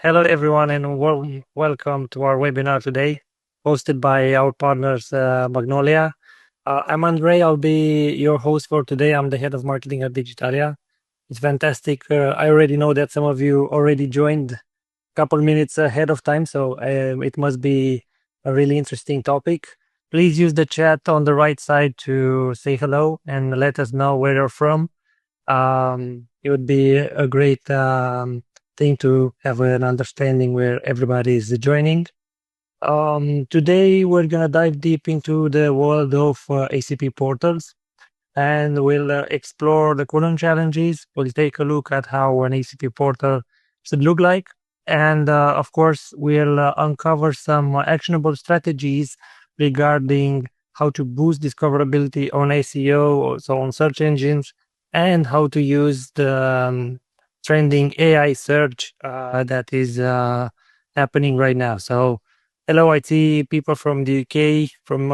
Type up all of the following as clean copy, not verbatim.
Hello, everyone, and welcome to our webinar today, hosted by our partners, Magnolia. I'm Andre. I'll be your host for today. I'm the head of marketing at Digitalia. It's fantastic. I already know that some of you already joined a couple minutes ahead of time, so it must be a really interesting topic. Please use the chat on the right side to say hello and let us know where you're from. It would be a great thing to have an understanding where everybody is joining. Today, we're going to dive deep into the world of HCP portals, and we'll explore the current challenges. We'll take a look at how an HCP portal should look like. And of course, we'll uncover some actionable strategies regarding how to boost discoverability on SEO, so on search engines, and how to use the trending AI search that is happening right now. So, hello, I see people from the UK, from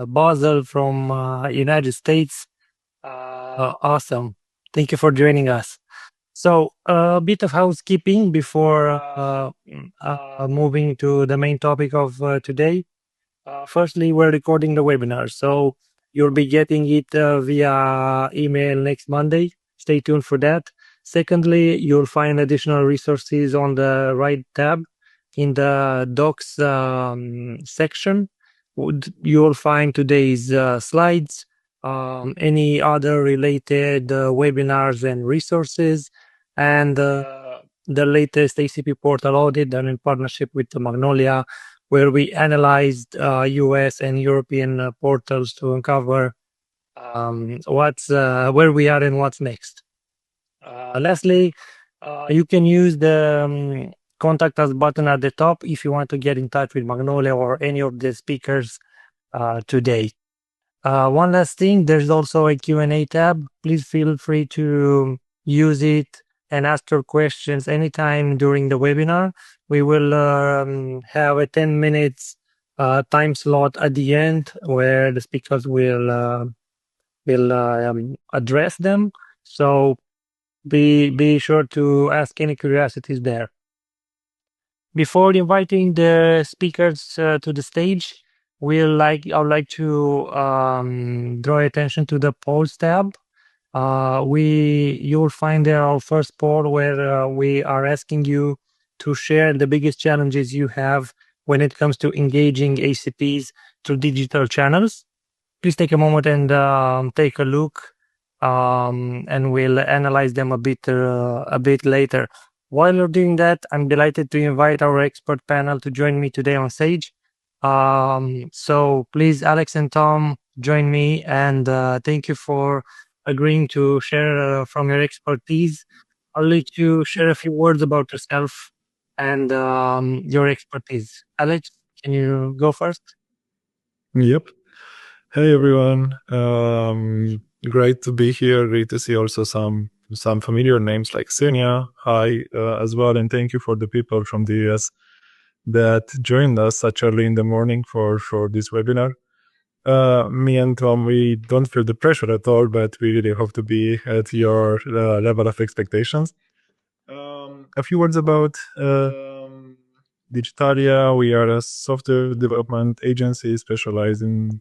Basel, from United States. Awesome. Thank you for joining us. So, a bit of housekeeping before moving to the main topic of today. Firstly, we're recording the webinar, so you'll be getting it via email next Monday. Stay tuned for that. Secondly, you'll find additional resources on the right tab in the docs section. You'll find today's slides, any other related webinars and resources, and the latest HCP portal audit done in partnership with the Magnolia, where we analyzed US and European portals to uncover what's where we are and what's next. Lastly, you can use the contact us button at the top if you want to get in touch with Magnolia or any of the speakers today. One last thing, there's also a Q&A tab. Please feel free to use it and ask your questions anytime during the webinar. We will have a 10 minutes time slot at the end where the speakers will address them. So be sure to ask any curiosities there. Before inviting the speakers to the stage, I would like to draw attention to the polls tab. You'll find there our first poll where we are asking you to share the biggest challenges you have when it comes to engaging HCPs through digital channels. Please take a moment and take a look, and we'll analyze them a bit later. While you're doing that, I'm delighted to invite our expert panel to join me today on stage. So please, Alex and Tom, join me, and thank you for agreeing to share from your expertise. I'll let you share a few words about yourself and your expertise. Alex, can you go first? Yep. Hey everyone. Great to be here. Great to see also some familiar names like Senia. Hi as well, and thank you for the people from the US that joined us such early in the morning for this webinar. Me and Tom, we don't feel the pressure at all, but we really hope to be at your level of expectations. A few words about Digitalia. We are a software development agency specialized in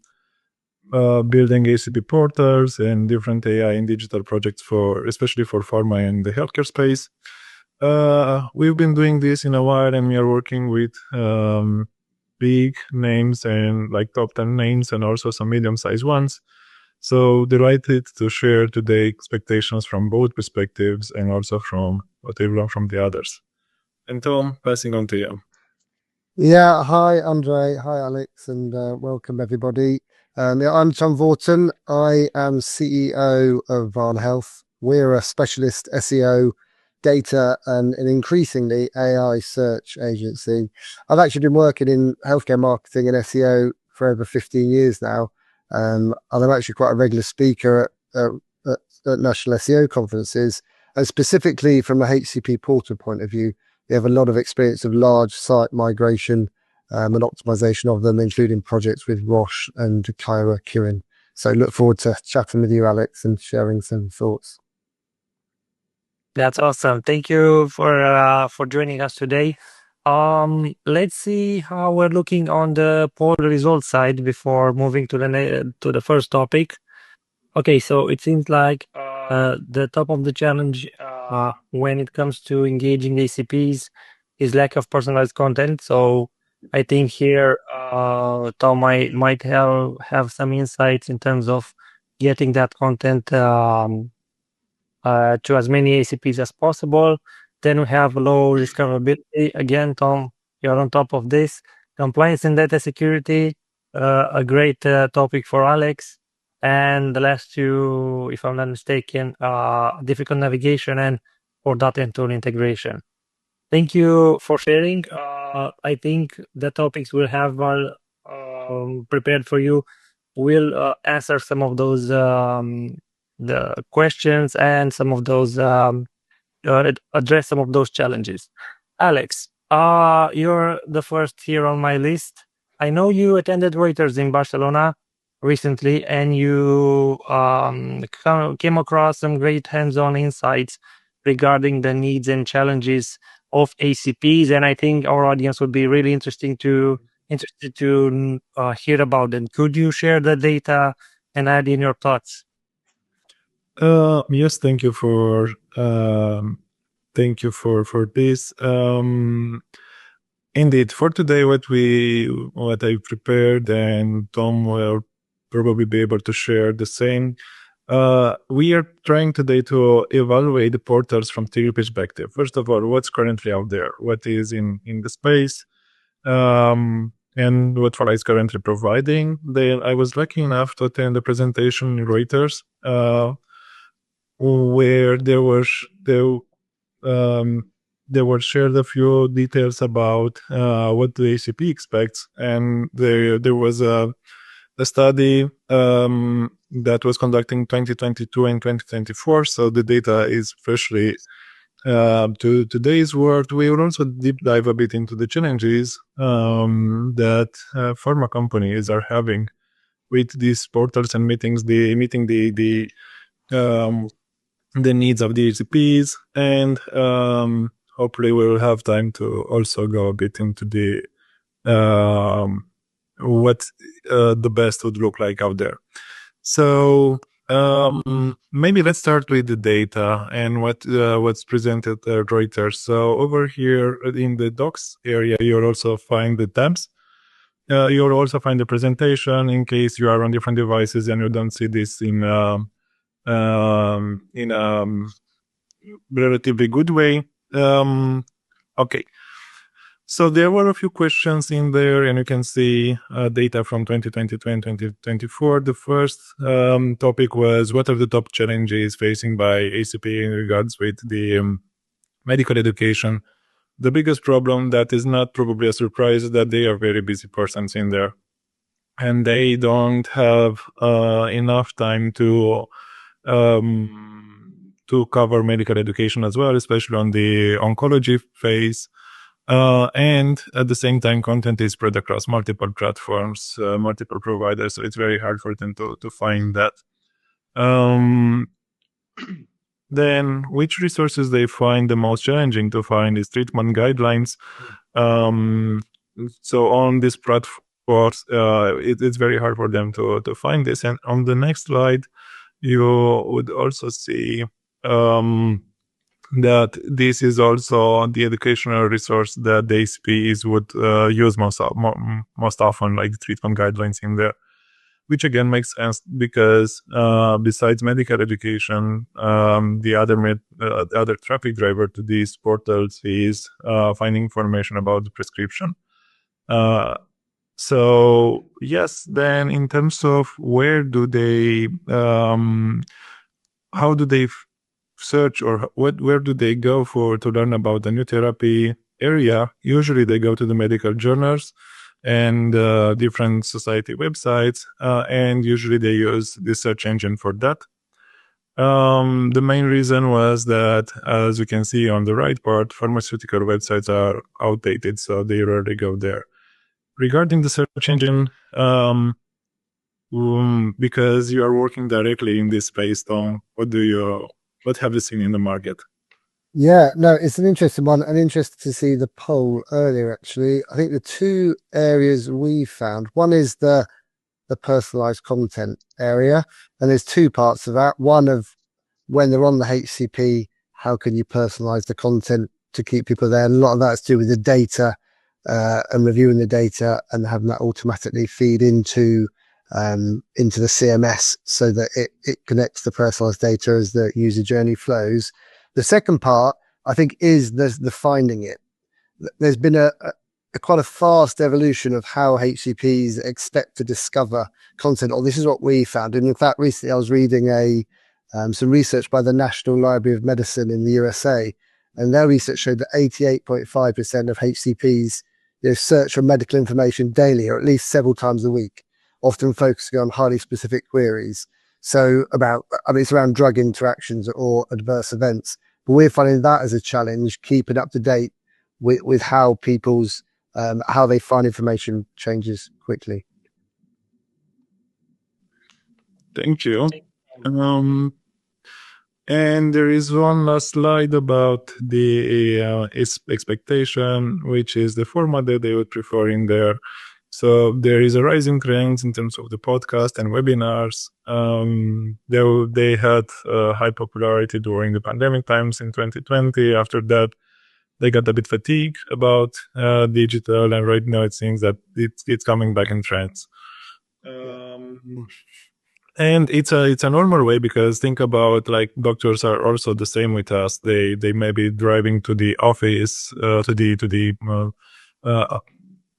building HCP portals and different AI and digital projects especially for pharma and the healthcare space. We've been doing this in a while, and we are working with big names and like top 10 names and also some medium-sized ones. So delighted to share today expectations from both perspectives and also from what we've learned from the others. And Tom, passing on to you. Yeah, hi Andre, hi Alex, and welcome everybody. I'm Tom Vorton. I am CEO of Varn Health. We're a specialist SEO, data, and an increasingly AI search agency. I've actually been working in healthcare marketing and SEO for over 15 years now. And I'm actually quite a regular speaker at national SEO conferences, and specifically from a HCP portal point of view. We have a lot of experience of large site migration and optimization of them, including projects with Roche and Kyowa Kirin. So look forward to chatting with you, Alex, and sharing some thoughts. That's awesome. Thank you for joining us today. Let's see how we're looking on the poll result side before moving to to the first topic. Okay, so it seems like the top of the challenge when it comes to engaging ACPs is lack of personalized content. So I think here Tom might have some insights in terms of getting that content to as many ACPs as possible. Then we have low discoverability. Again, Tom, you're on top of this. Compliance and data security, a great topic for Alex. And the last two, if I'm not mistaken, difficult navigation and for data and tool integration. Thank you for sharing. I think the topics we'll have are prepared for you. We'll answer some of those the questions and some of those address some of those challenges. Alex, you're the first here on my list. I know you attended Reuters in Barcelona recently, and you came across some great hands-on insights regarding the needs and challenges of ACPs, and I think our audience would be really interested to hear about them. Could you share the data and add in your thoughts? Yes, thank you for this. Indeed, for today, what I prepared, and Tom will probably be able to share the same. We are trying today to evaluate the portals from three perspectives. First of all, what's currently out there, what is in the space, and what Pharma is currently providing. Then I was lucky enough to attend a presentation in Reuters, where there were shared a few details about what the HCP expects, and there was a study that was conducting 2022 and 2024. So the data is freshly to today's world. We will also deep dive a bit into the challenges that pharma companies are having with these portals and meeting the needs of the HCPs, and hopefully we will have time to also go a bit into the what the best would look like out there. So maybe let's start with the data and what's presented at Reuters. So over here in the docs area, you'll also find the tabs. You'll also find the presentation in case you are on different devices and you don't see this in relatively good way. Okay. So there were a few questions in there, and you can see data from 2022 and 2024. The first topic was, what are the top challenges facing by HCP in regards with the medical education? The biggest problem, that is not probably a surprise, is that they are very busy persons in there, and they don't have enough time to cover medical education as well, especially on the oncology phase. And at the same time, content is spread across multiple platforms, multiple providers, so it's very hard for them to find that. Then, which resources they find the most challenging to find is treatment guidelines. So on this platform, it's very hard for them to find this. And on the next slide, you would also see that this is also the educational resource that the HCPs would use most often, like treatment guidelines in there, which again makes sense because besides medical education, the other traffic driver to these portals is finding information about the prescription. So yes, then in terms of where do they, how do they search, or where do they go to learn about the new therapy area? Usually they go to the medical journals and different society websites, and usually they use the search engine for that. The main reason was that, as you can see on the right part, pharmaceutical websites are outdated, so they rarely go there. Regarding the search engine, because you are working directly in this space, Tom, what have you seen in the market? Yeah, no, it's an interesting one and interesting to see the poll earlier, actually. I think the two areas we found, one is the personalized content area, and there's two parts of that. One of when they're on the HCP, how can you personalize the content to keep people there? And a lot of that's to do with the data and reviewing the data and having that automatically feed into the CMS so that it connects the personalized data as the user journey flows. The second part, I think, is the finding it. There's been a quite a fast evolution of how HCPs expect to discover content, or this is what we found. And in fact, recently I was reading some research by the National Library of Medicine in the USA, and their research showed that 88.5% of HCPs search for medical information daily, or at least several times a week, often focusing on highly specific queries. So it's around drug interactions or adverse events. But we're finding that as a challenge, keeping up to date with how people's how they find information changes quickly. Thank you. And there is one last slide about the expectation, which is the format that they would prefer in there. So there is a rising trend in terms of the podcast and webinars. They had high popularity during the pandemic times in 2020. After that, they got a bit fatigued about digital, and right now it seems that it's coming back in trends. And it's a normal way, because think about, like, doctors are also the same with us. They may be driving to the office, to the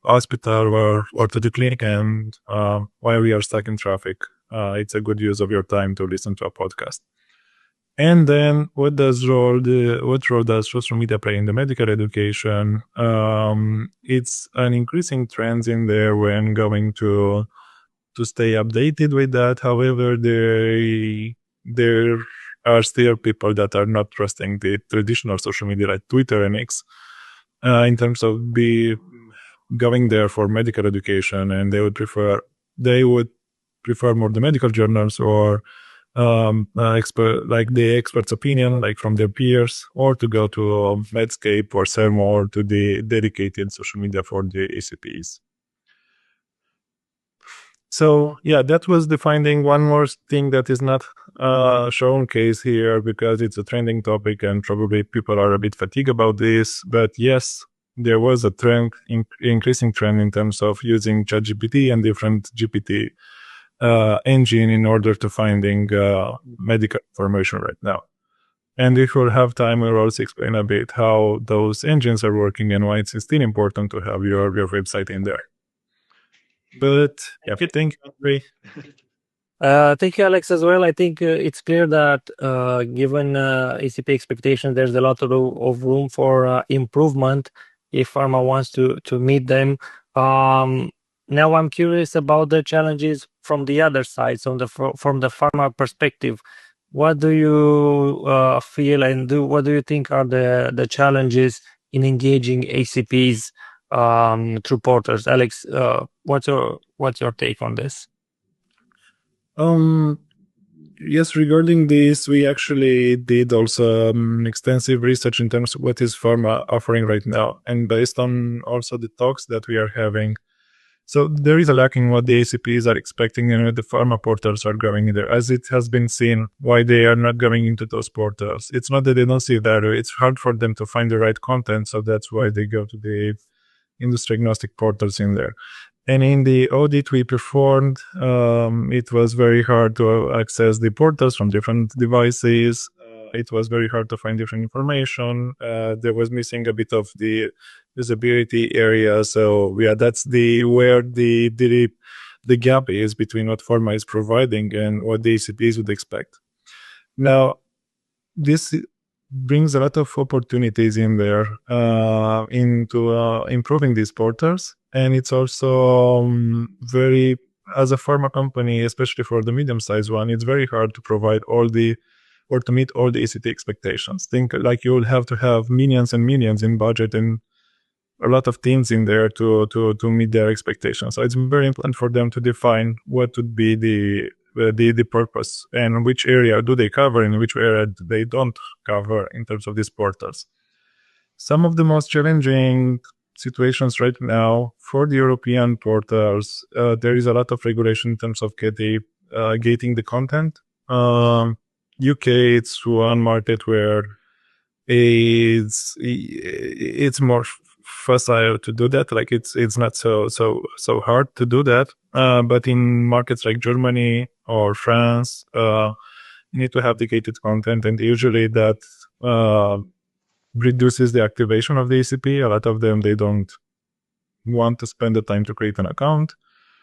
hospital or to the clinic, and while we are stuck in traffic, it's a good use of your time to listen to a podcast. And then what role does social media play in the medical education? It's an increasing trend in there when going to stay updated with that. However, there are still people that are not trusting the traditional social media like Twitter and X in terms of going there for medical education, and they would prefer more the medical journals or the expert's opinion, like from their peers, or to go to Medscape or Sermo, or to the dedicated social media for the HCPs. So yeah, that was the finding. One more thing that is not shown case here, because it's a trending topic and probably people are a bit fatigued about this. But yes, there was a increasing trend in terms of using ChatGPT and different GPT engine in order to finding medical information right now. And if we'll have time, we'll also explain a bit how those engines are working and why it's still important to have your website in there. But yeah, thank you, Andre. Thank you, Alex, as well. I think it's clear that given ACP expectations, there's a lot of room for improvement if pharma wants to meet them. Now, I'm curious about the challenges from the other side, so from the pharma perspective. What do you feel, and what do you think are the challenges in engaging ACPs through portals? Alex, what's your take on this? Yes, regarding this, we actually did also extensive research in terms of what is pharma offering right now, and based on also the talks that we are having. So there is a lacking what the ACPs are expecting, and the pharma portals are going in there. As it has been seen, why they are not going into those portals. It's not that they don't see value, it's hard for them to find the right content, so that's why they go to the industry agnostic portals in there. And in the audit we performed, it was very hard to access the portals from different devices. It was very hard to find different information. There was missing a bit of the visibility area. So yeah, that's where the gap is between what pharma is providing and what the ACPs would expect. Now, this brings a lot of opportunities in there into improving these portals, and it's also very, as a pharma company, especially for the medium-sized one, it's very hard to provide to meet all the ACT expectations. Think like you will have to have millions and millions in budget and a lot of teams in there to meet their expectations. So it's very important for them to define what would be the the purpose and which area do they cover and which area they don't cover in terms of these portals. Some of the most challenging situations right now for the European portals, there is a lot of regulation in terms of gating the content. UK, it's one market where it's more facile to do that. Like it's not so hard to do that. But in markets like Germany or France, you need to have the gated content, and usually that reduces the activation of the HCP. A lot of them, they don't want to spend the time to create an account.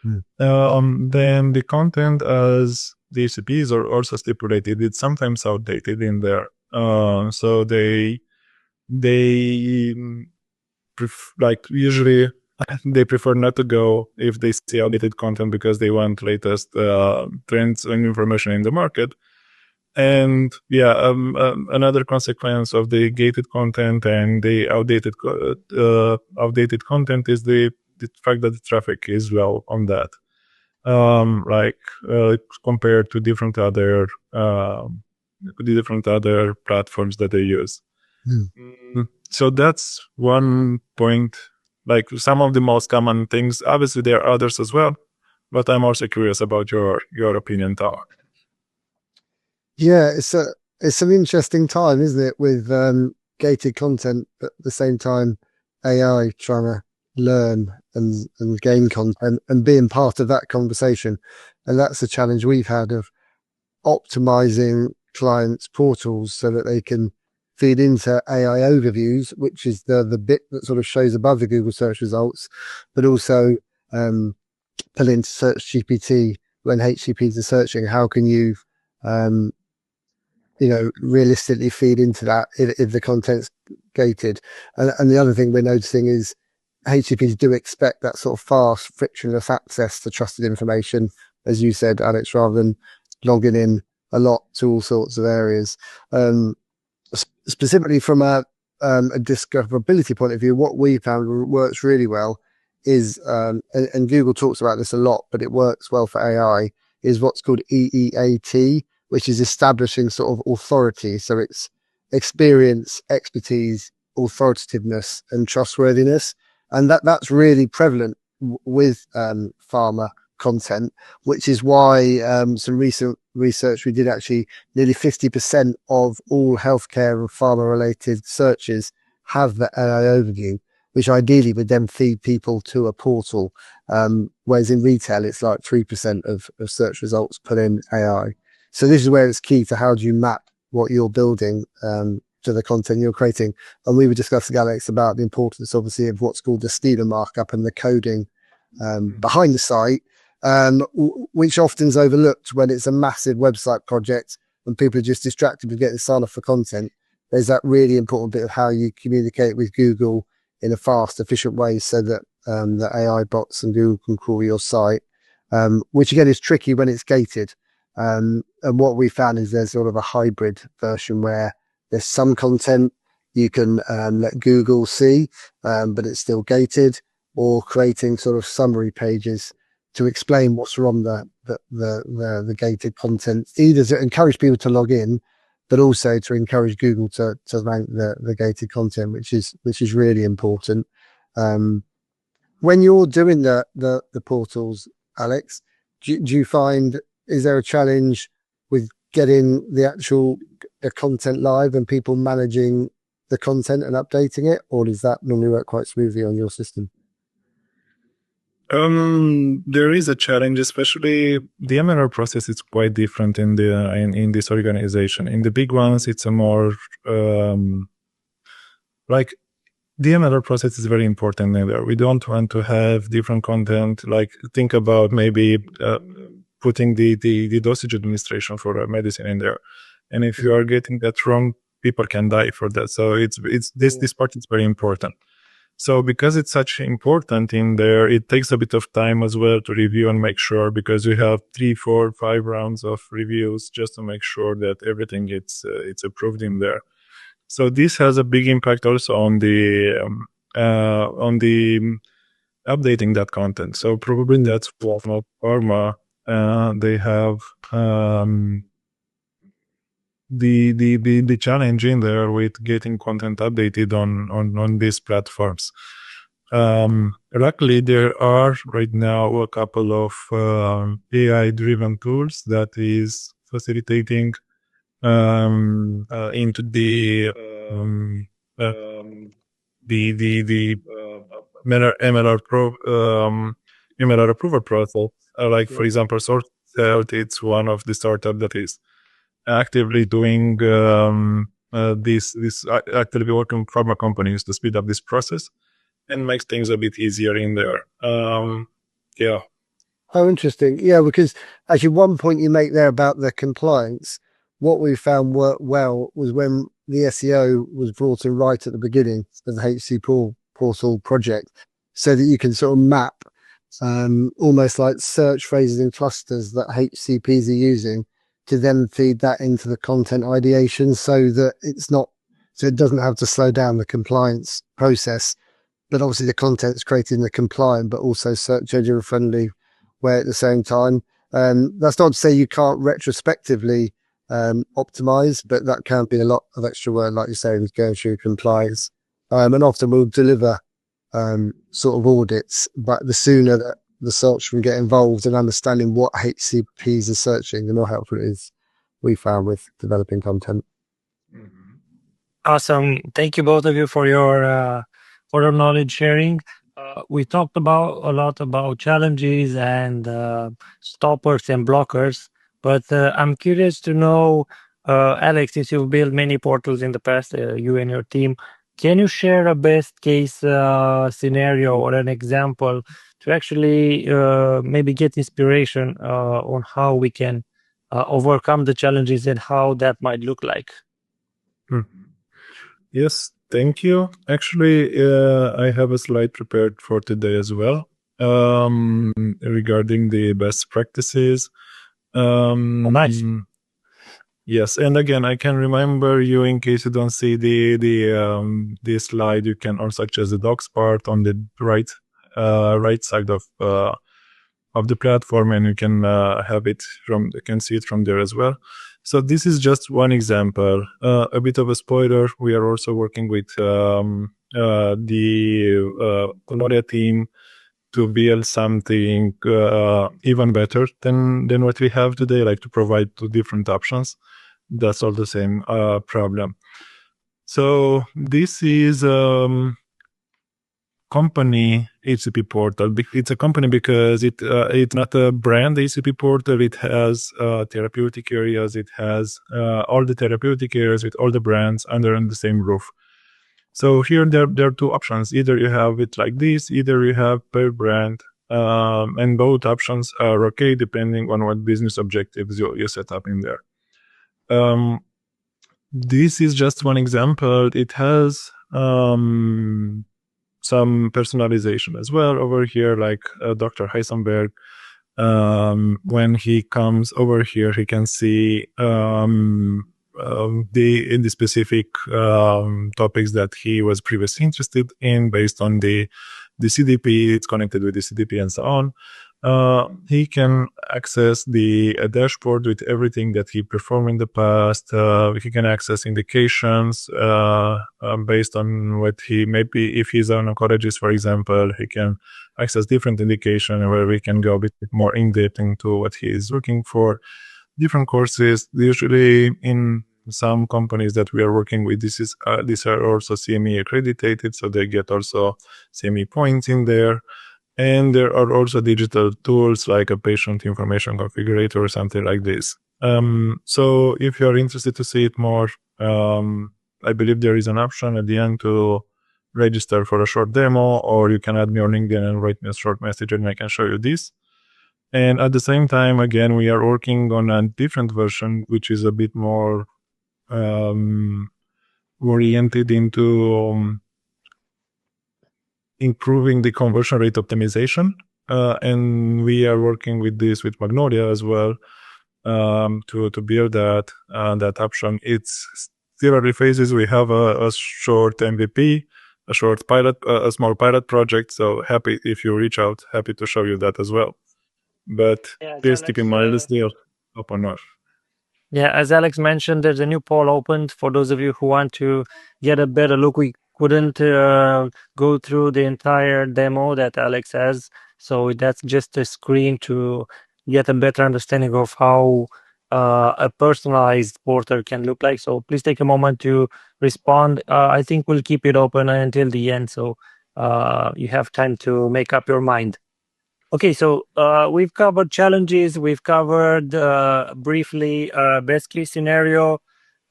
Then the content as the HCPs are also stipulated, it's sometimes outdated in there. So they usually they prefer not to go if they see outdated content because they want latest trends and information in the market. And another consequence of the gated content and the outdated content is the fact that the traffic is well on that, compared to different other platforms that they use. So that's one point. Like some of the most common things. Obviously, there are others as well, but I'm also curious about your opinion, Tower. Yeah, it's an interesting time, isn't it, with gated content, but at the same time, AI trying to learn and gain content and being part of that conversation. And that's a challenge we've had of optimizing clients' portals so that they can feed into AI overviews, which is the bit that sort of shows above the Google search results, but also pull into Search GPT when HCPs are searching. How can you realistically feed into that if the content's gated? And the other thing we're noticing is HCPs do expect that sort of fast, frictionless access to trusted information, as you said, Alex, rather than logging in a lot to all sorts of areas. Specifically from a discoverability point of view, what we found works really well is, and Google talks about this a lot, but it works well for AI, is what's called EEAT, which is establishing sort of authority. So it's experience, expertise, authoritativeness, and trustworthiness. And that's really prevalent with pharma content, which is why some recent research we did, actually nearly 50% of all healthcare and pharma related searches have the AI overview, which ideally would then feed people to a portal. Whereas in retail, it's like 3% of search results put in AI. So this is where it's key to how do you map what you're building to the content you're creating. And we were discussing, Alex, about the importance, obviously, of what's called the schema markup and the coding behind the site, which often is overlooked when it's a massive website project and people are just distracted with getting signed off for content. There's that really important bit of how you communicate with Google in a fast, efficient way so that the AI bots and Google can crawl your site, which again is tricky when it's gated. And what we found is there's sort of a hybrid version where there's some content you can let Google see, but it's still gated, or creating sort of summary pages to explain what's wrong the gated content, either to encourage people to log in, but also to encourage Google to rank the gated content, which is really important. When you're doing the portals, Alex, do you find, is there a challenge with getting the actual content live and people managing the content and updating it, or does that normally work quite smoothly on your system? There is a challenge, especially the MLR process is quite different in this organization. In the big ones, it's a more like the MLR process is very important in there. We don't want to have different content. Like think about maybe putting the dosage administration for a medicine in there, and if you are getting that wrong, people can die for that. So this part is very important. So because it's such important in there, it takes a bit of time as well to review and make sure, because we have 3, 4, 5 rounds of reviews just to make sure that everything it's approved in there. So this has a big impact also on the updating that content. So probably that's what pharma they have the challenge in there with getting content updated on these platforms. Luckily, there are right now a couple of AI-driven tools that is facilitating into the MLR approval process. Like for example, Source Health, it's one of the startup that is actively doing this actively working with pharma companies to speed up this process and makes things a bit easier in there. Yeah. Oh, interesting. Yeah, because actually, one point you make there about the compliance, what we found worked well was when the SEO was brought in right at the beginning of the HCP portal project, so that you can sort of map almost like search phrases in clusters that HCPs are using to then feed that into the content ideation so that so it doesn't have to slow down the compliance process. But obviously the content's created in the compliant, but also search engine friendly way at the same time. That's not to say you can't retrospectively optimize, but that can be a lot of extra work, like you say, with going through compliance. And often we'll deliver sort of audits, but the sooner that the search can get involved in understanding what HCPs are searching, the more helpful it is, we found, with developing content. Awesome. Thank you both of you for your knowledge sharing. We talked about a lot about challenges and stoppers and blockers, but I'm curious to know, Alex, since you've built many portals in the past, you and your team, can you share a best case scenario or an example to actually maybe get inspiration on how we can overcome the challenges and how that might look like? Yes, thank you. Actually, I have a slide prepared for today as well regarding the best practices. Nice. Yes, and again, I can remember you in case you don't see the slide. You can also access the docs part on the right side of the platform, and you can you can see it from there as well. So this is just one example. A bit of a spoiler: we are also working with the Colombia team to build something even better than what we have today, like to provide two different options. That's all the same problem. So this is company HCP portal. It's a company because it's not a brand HCP portal. It has therapeutic areas. It has all the therapeutic areas with all the brands under the same roof. So here there are two options. Either you have it like this, either you have per brand, and both options are okay depending on what business objectives you set up in there. This is just one example. It has some personalization as well over here, like Dr. Heisenberg. When he comes over here, he can see in the specific topics that he was previously interested in based on the CDP. It's connected with the CDP and so on. He can access the dashboard with everything that he performed in the past. He can access indications based on what he maybe, if he's an oncologist, for example, he can access different indication where we can go a bit more in depth into what he is looking for. Different courses, usually in some companies that we are working with, these are also CME accredited, so they get also CME points in there. And there are also digital tools like a patient information configurator or something like this. So if you're interested to see it more, I believe there is an option at the end to register for a short demo, or you can add me on LinkedIn and write me a short message and I can show you this. And at the same time, again, we are working on a different version, which is a bit more oriented into improving the conversion rate optimization. And we are working with this with Magnolia as well to build that option. It's still early phases. We have a short MVP, a short pilot, a small pilot project. So happy if you reach out, happy to show you that as well. but Yeah, as please keep in Alex, mind that they are up on us. yeah, as Alex mentioned, there's a new poll opened for those of you who want to get a better look. We couldn't go through the entire demo that Alex has, so that's just a screen to get a better understanding of how a personalized portal can look like. So please take a moment to respond. I think we'll keep it open until the end, so you have time to make up your mind. Okay, so we've covered challenges, we've covered briefly best case scenario.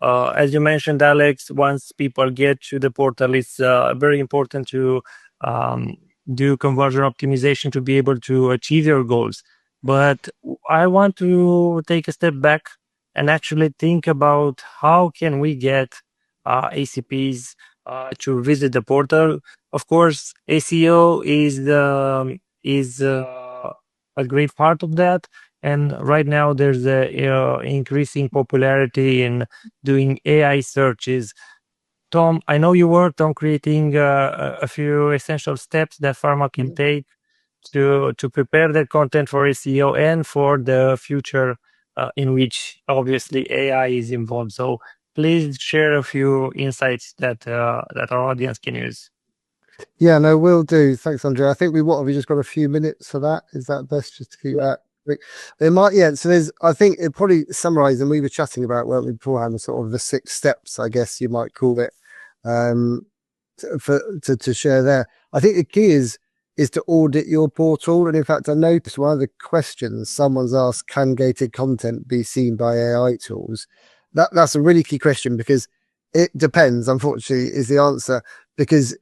As you mentioned, Alex, once people get to the portal, it's very important to um, do conversion optimization to be able to achieve your goals. But I want to take a step back and actually think about how can we get ACPs to visit the portal. Of course, ACO is a great part of that. And right now, there's a increasing popularity in doing AI searches. Tom, I know you worked on creating a few essential steps that pharma can take to prepare their content for SEO and for the future in which obviously AI is involved. So please share a few insights that our audience can use. Yeah, no, will do. Thanks, Andre. I think we just got a few minutes for that. Is that best just to keep that quick? It might, yeah. So I think it probably summarized, and we were chatting about, weren't we, beforehand, sort of the 6 steps, I guess you might call it, um, to share there. I think the key is to audit your portal. And in fact, I noticed one of the questions someone's asked, can gated content be seen by AI tools? That's a really key question because it depends, unfortunately, is the answer. Because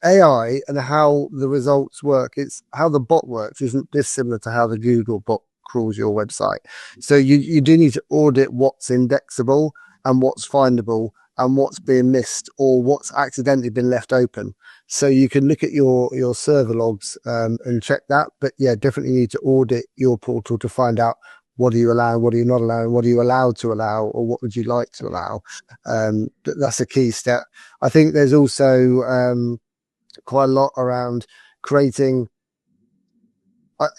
AI and how the results work, it's how the bot works isn't dissimilar to how the Google bot crawls your website. So you do need to audit what's indexable and what's findable and what's being missed or what's accidentally been left open. So you can look at your server logs and check that. But yeah, definitely need to audit your portal to find out what are you allowing, what are you not allowing, what are you allowed to allow, or what would you like to allow. That's a key step. I think there's also quite a lot around creating.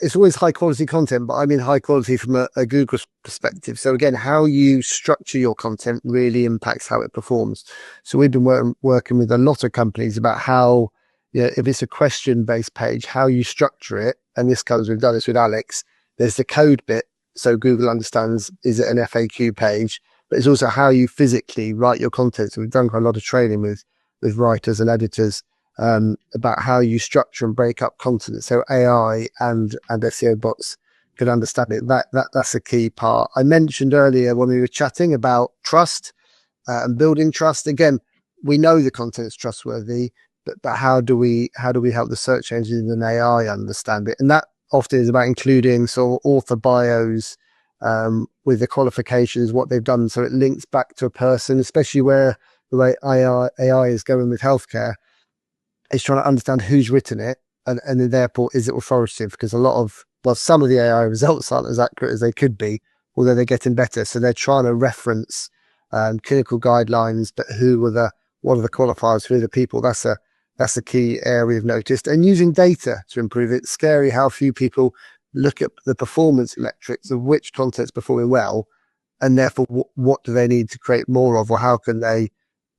It's always high quality content, but I mean high quality from a Google perspective. So again, how you structure your content really impacts how it performs. So we've been working with a lot of companies about how, if it's a question based page, how you structure it. And we've done this with Alex. There's the code bit, so Google understands, is it an FAQ page? But it's also how you physically write your content. So we've done quite a lot of training with writers and editors about how you structure and break up content, so AI and SEO bots could understand it. That's a key part. I mentioned earlier when we were chatting about trust and building trust. Again, we know the content is trustworthy, but how do we help the search engine and AI understand it? And that often is about including sort of author bios with the qualifications, what they've done, so it links back to a person, especially where the way AI is going with healthcare. It's trying to understand who's written it and then therefore is it authoritative, because some of the AI results aren't as accurate as they could be, although they're getting better. So they're trying to reference clinical guidelines, but what are the qualifiers, who are the people? That's a key area we've noticed. And using data to improve it. It's scary how few people look at the performance metrics of which content's performing well, and therefore what do they need to create more of, or how can they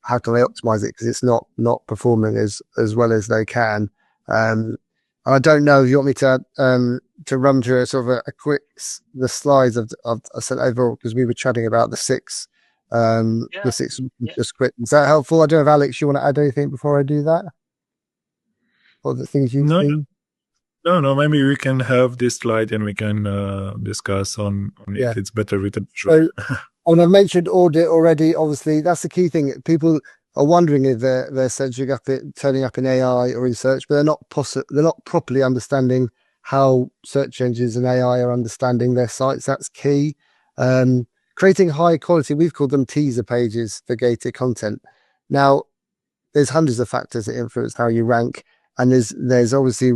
optimize it because it's not performing as well as they can. I don't know if you want me to run through a sort of a quick the slides of I sent over, because we were chatting about the six Yeah. just quick. Is that helpful? I don't know if Alex, you want to add anything before I do that, or the things you've No, seen? no. Maybe we can have this slide and we can discuss on Yeah. if it's better written. So, and I've mentioned audit already. Obviously, that's the key thing. People are wondering if they're turning up in AI or in search, but they're not properly understanding how search engines and AI are understanding their sites. That's key. Creating high quality, we've called them teaser pages for gated content. Now, there's hundreds of factors that influence how you rank, and there's obviously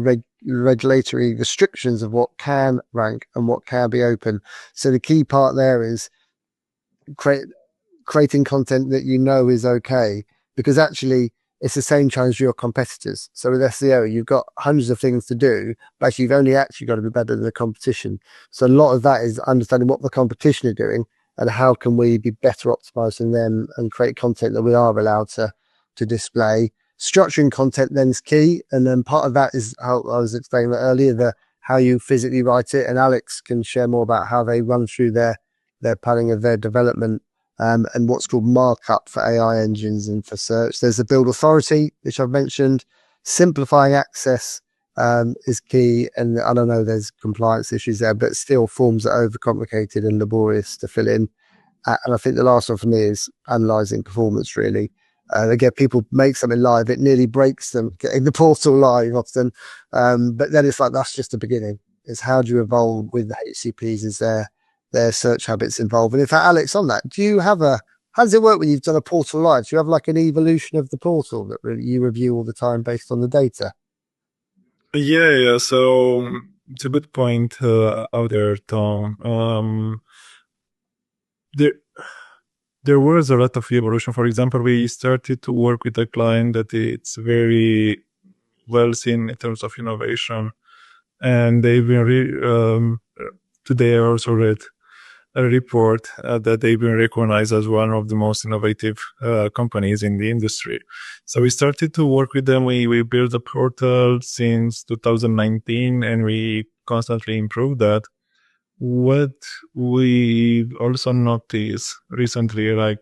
regulatory restrictions of what can rank and what can be open. So the key part there is creating content that you know is okay, because actually it's the same challenge for your competitors. So with SEO, you've got hundreds of things to do, but actually you've only actually got to be better than the competition. So a lot of that is understanding what the competition are doing and how can we be better optimized than them and create content that we are allowed to display. Structuring content then is key, and then part of that is how I was explaining earlier, the how you physically write it. And Alex can share more about how they run through their planning of their development, and what's called markup for AI engines and for search. There's the build authority, which I've mentioned. Simplifying access is key, and I don't know, there's compliance issues there, but still forms are overcomplicated and laborious to fill in. And I think the last one for me is analyzing performance, really. They get people make something live, it nearly breaks them getting the portal live often. But then it's like, that's just the beginning. It's how do you evolve with the HCPs as their search habits evolve. And in fact, Alex, on that, how does it work when you've done a portal live? Do you have like an evolution of the portal that you review all the time based on the data? Yeah. So it's a good point out there, Tom. There, there was a lot of evolution. For example, we started to work with a client that it's very well seen in terms of innovation, and they've been today I also read a report that they've been recognized as one of the most innovative companies in the industry. So we started to work with them. We built a portal since 2019, and we constantly improved that. What we also noticed recently, like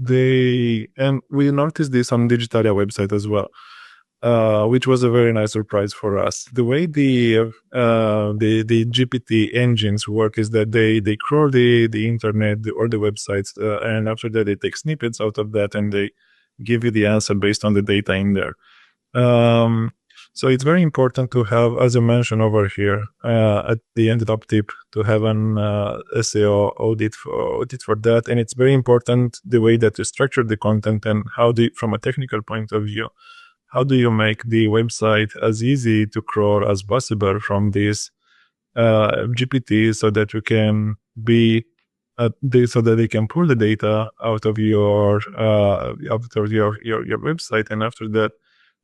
and we noticed this on Digitalia website as well, which was a very nice surprise for us. The way the GPT engines work is that they crawl the internet or the websites, and after that they take snippets out of that and they give you the answer based on the data in there. So it's very important to have, as you mentioned over here, at the end top tip, to have an SEO audit for that. And it's very important the way that you structure the content and from a technical point of view, how do you make the website as easy to crawl as possible from this GPT, so that you can so that they can pull the data out of your website, and after that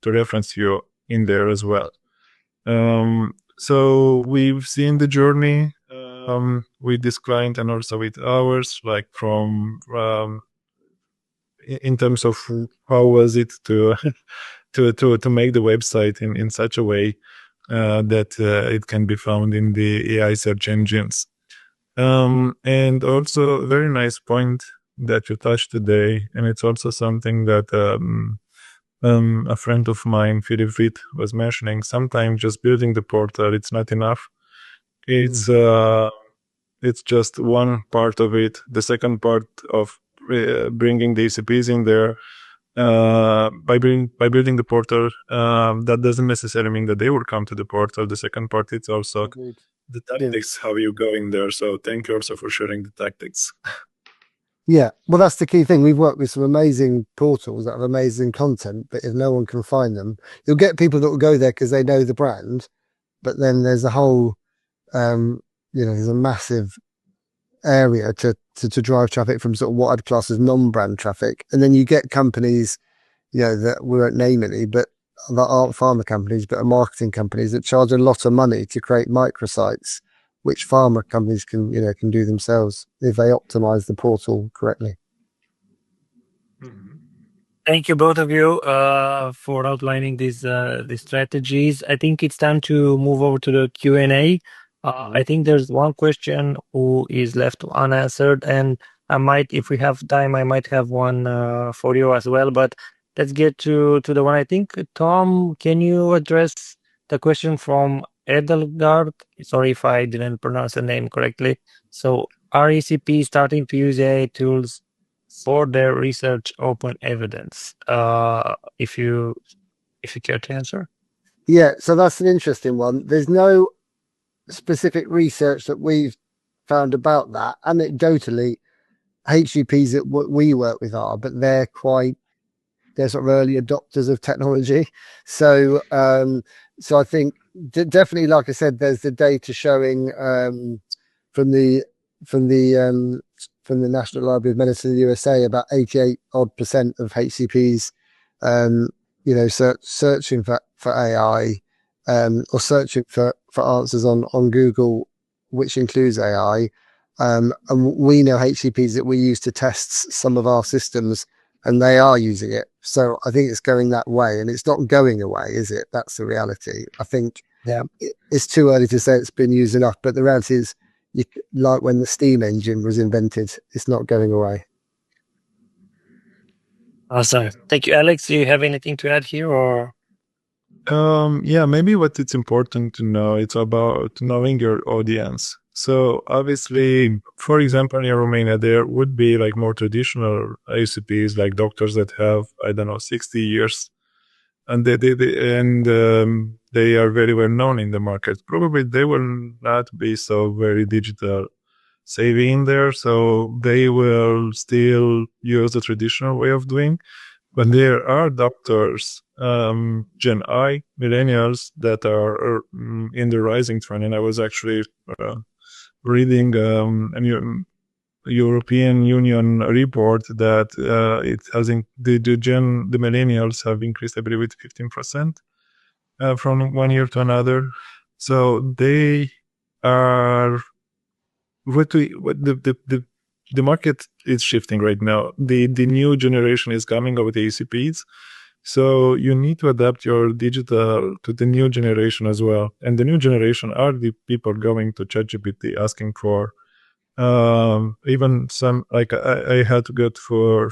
to reference you in there as well. So we've seen the journey with this client and also with ours, like from in terms of how was it to to make the website in such a way that it can be found in the AI search engines. And also a very nice point that you touched today, and it's also something that a friend of mine, Philip, was mentioning. Sometimes just building the portal, it's not enough. It's just one part of it. The second part of bringing the HCPs in there, by building the portal, that doesn't necessarily mean that they will come to the portal. The second part is also the tactics, how you go in there. So thank you also for sharing the tactics. Yeah, well, that's the key thing. We've worked with some amazing portals that have amazing content, but if no one can find them, you'll get people that will go there because they know the brand. But then there's a whole, there's a massive area to drive traffic from sort of what I'd class as non-brand traffic. And then you get companies, that we won't name any, but that aren't pharma companies, but are marketing companies that charge a lot of money to create microsites, which pharma companies can do themselves if they optimize the portal correctly. Thank you, both of you, for outlining these strategies. I think it's time to move over to the Q&A. I think there's one question who is left unanswered, and if we have time, I might have one for you as well. But let's get to the one. I think, Tom, can you address the question from Edelgard? Sorry if I didn't pronounce the name correctly. So, are HCP starting to use AI tools for their research open evidence? If you care to answer. Yeah, so that's an interesting one. There's no specific research that we've found about that. Anecdotally, HCPs that we work with are, but they're sort of early adopters of technology. So I think definitely, like I said, there's the data showing from the National Library of Medicine in the USA, about 88% of HCPs searching for AI, or searching for answers on Google, which includes AI. And we know HCPs that we use to test some of our systems, and they are using it. So I think it's going that way, and it's not going away, is it? That's the reality. I think Yeah. it's too early to say it's been used enough, but the reality is, like when the steam engine was invented, it's not going away. Awesome. Thank you, Alex. Do you have anything to add here, or? Yeah, maybe what it's important to know, it's about knowing your audience. So obviously, for example, in Romania, there would be like more traditional HCPs, like doctors that have, I don't know, 60 years, and they are very well known in the market. Probably they will not be so very digital savvy in there, so they will still use the traditional way of doing. But there are doctors, Gen I, millennials, that are in the rising trend. And I was actually reading a European Union report that it has the millennials have increased, I believe, with 15% from one year to another. So they are what the market is shifting right now. The new generation is coming up with ACPs. So you need to adapt your digital to the new generation as well. And the new generation are the people going to ChatGPT asking for even some, like I had to get for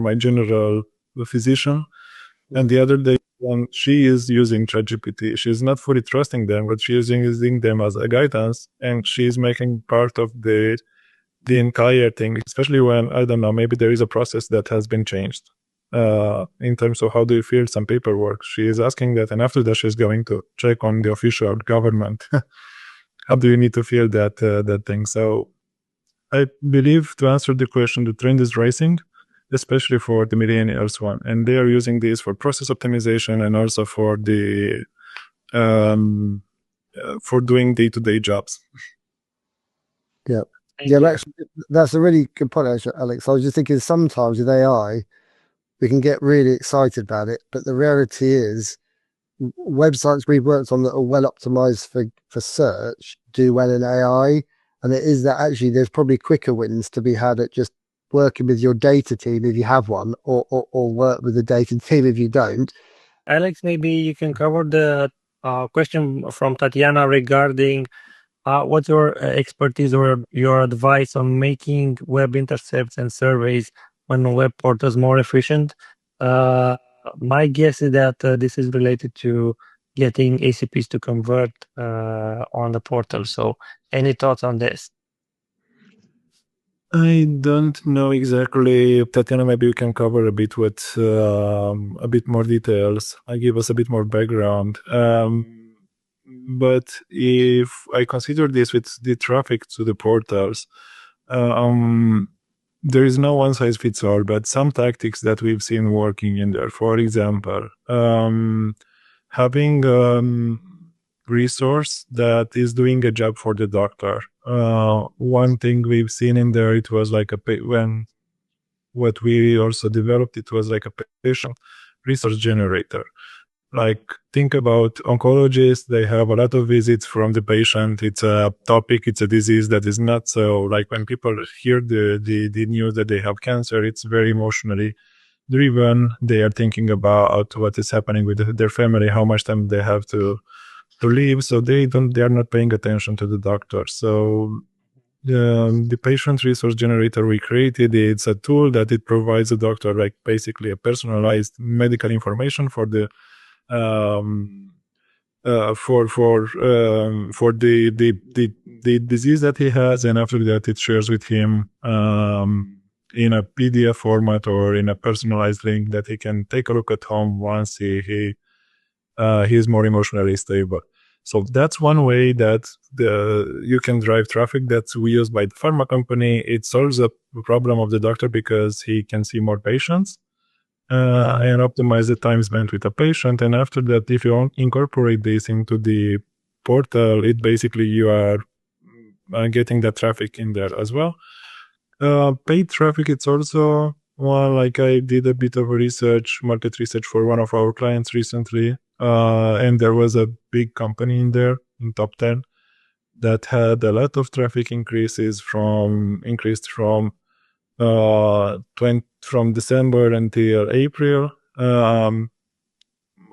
my general physician, and the other day she is using ChatGPT. She's not fully trusting them, but she is using them as a guidance, and she's making part of the entire thing, especially when, I don't know, maybe there is a process that has been changed in terms of how do you fill some paperwork. She is asking that, and after that, she's going to check on the official government. How do you need to fill that thing? So I believe, to answer the question, the trend is rising, especially for the millennials one, and they are using this for process optimization and also for the for doing day-to-day jobs. Yeah. Thank Yeah, you. actually, that's a really good point, actually, Alex. I was just thinking sometimes with AI, we can get really excited about it, but the reality is websites we've worked on that are well optimized for search do well in AI. And it is that actually there's probably quicker wins to be had at just working with your data team if you have one, or work with the data team if you don't. Alex, maybe you can cover the question from Tatiana regarding what's your expertise or your advice on making web intercepts and surveys on web portals more efficient? My guess is that this is related to getting ACPs to convert on the portal. So, any thoughts on this? I don't know exactly, Tatiana. Maybe you can cover a bit with a bit more details. I give us a bit more background. But if I consider this with the traffic to the portals, um, there is no one size fits all. But some tactics that we've seen working in there, for example, having resource that is doing a job for the doctor. One thing we've seen in there, it was like when what we also developed, it was like a patient resource generator. Like, think about oncologists, they have a lot of visits from the patient. It's a topic, it's a disease that is not so, like when people hear the news that they have cancer, it's very emotionally driven. They are thinking about what is happening with their family, how much time they have to live, so they are not paying attention to the doctor. So the patient resource generator we created, it's a tool that it provides the doctor like basically a personalized medical information for the for the disease that he has, and after that it shares with him in a PDF format or in a personalized link that he can take a look at home once he is more emotionally stable. So that's one way that you can drive traffic that's used by the pharma company. It solves the problem of the doctor because he can see more patients and optimize the time spent with a patient. And after that, if you incorporate this into the portal, it basically you are getting that traffic in there as well. Paid traffic, it's also Well, like I did a bit of research, market research for one of our clients recently, and there was a big company in there, in top 10, that had a lot of traffic increased from 20, from December until April.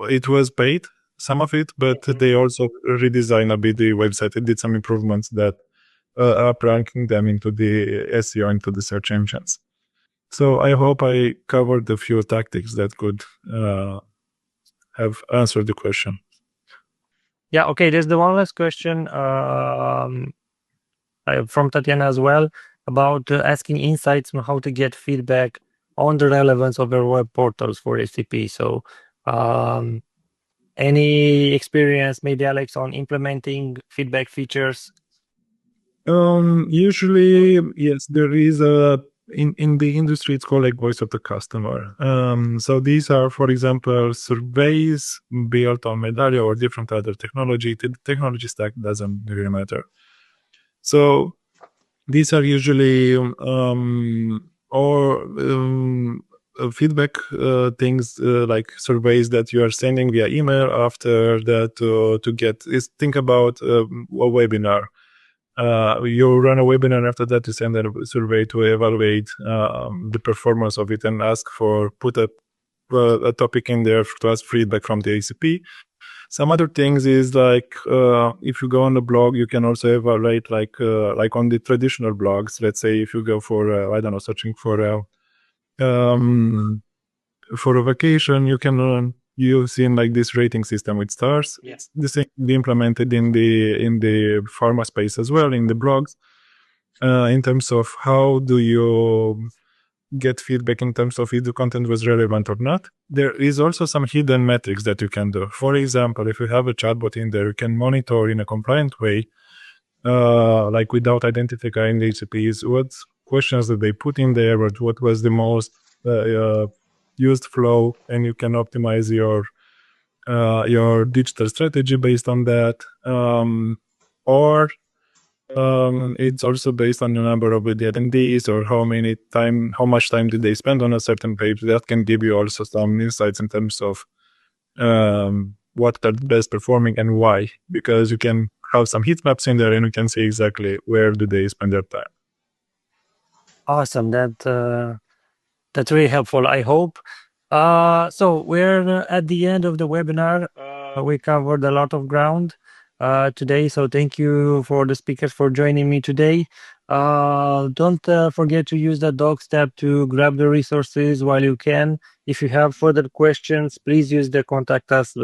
It was paid, some of it, but they also redesigned a bit the website. It did some improvements that are ranking them into the SEO, into the search engines. So I hope I covered a few tactics that could have answered the question. Yeah, okay, there's the one last question from Tatiana as well about asking insights on how to get feedback on the relevance of your web portals for HCP. So any experience, maybe Alex, on implementing feedback features? Usually, yes, there is a in the industry it's called like voice of the customer. So these are, for example, surveys built on Medallia or different other technology. The technology stack doesn't really matter. So these are usually feedback things like surveys that you are sending via email after that to get is think about a webinar. You run a webinar, after that you send a survey to evaluate the performance of it and put a topic in there to ask feedback from the HCP. Some other things is like if you go on the blog, you can also evaluate like on the traditional blogs. Let's say if you go for I don't know, searching for a vacation, you can you've seen like this rating system with stars. Yes. The same be implemented in the pharma space as well, in the blogs. In terms of how do you get feedback in terms of if the content was relevant or not. There is also some hidden metrics that you can do. For example, if you have a chatbot in there, you can monitor in a compliant way, like without identifying the HCPs, what questions that they put in there, or what was the most used flow, and you can optimize your digital strategy based on that. Or it's also based on the number of the attendees or how much time did they spend on a certain page. That can give you also some insights in terms of what are best performing and why, because you can have some heat maps in there and you can see exactly where do they spend their time. Awesome. That's really helpful, I hope. So we're at the end of the webinar. We covered a lot of ground today. So thank you for the speakers for joining me today. Don't forget to use the docs tab to grab the resources while you can. If you have further questions, please use the contact us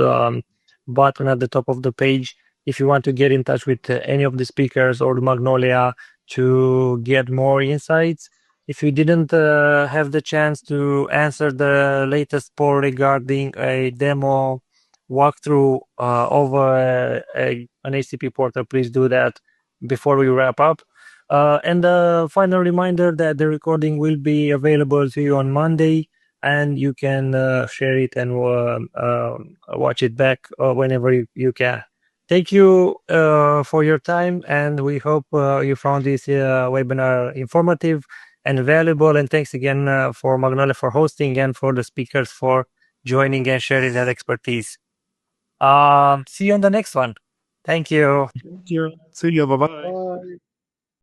button at the top of the page. If you want to get in touch with any of the speakers or Magnolia to get more insights. If you didn't have the chance to answer the latest poll regarding a demo walkthrough over an HCP portal, please do that before we wrap up. And a final reminder that the recording will be available to you on Monday, and you can share it and watch it back whenever you can. Thank you for your time, and we hope you found this webinar informative and valuable. And thanks again for Magnolia for hosting and for the speakers for joining and sharing their expertise. See you on the next one. Thank you. Thank you. See you. Bye-bye. Bye.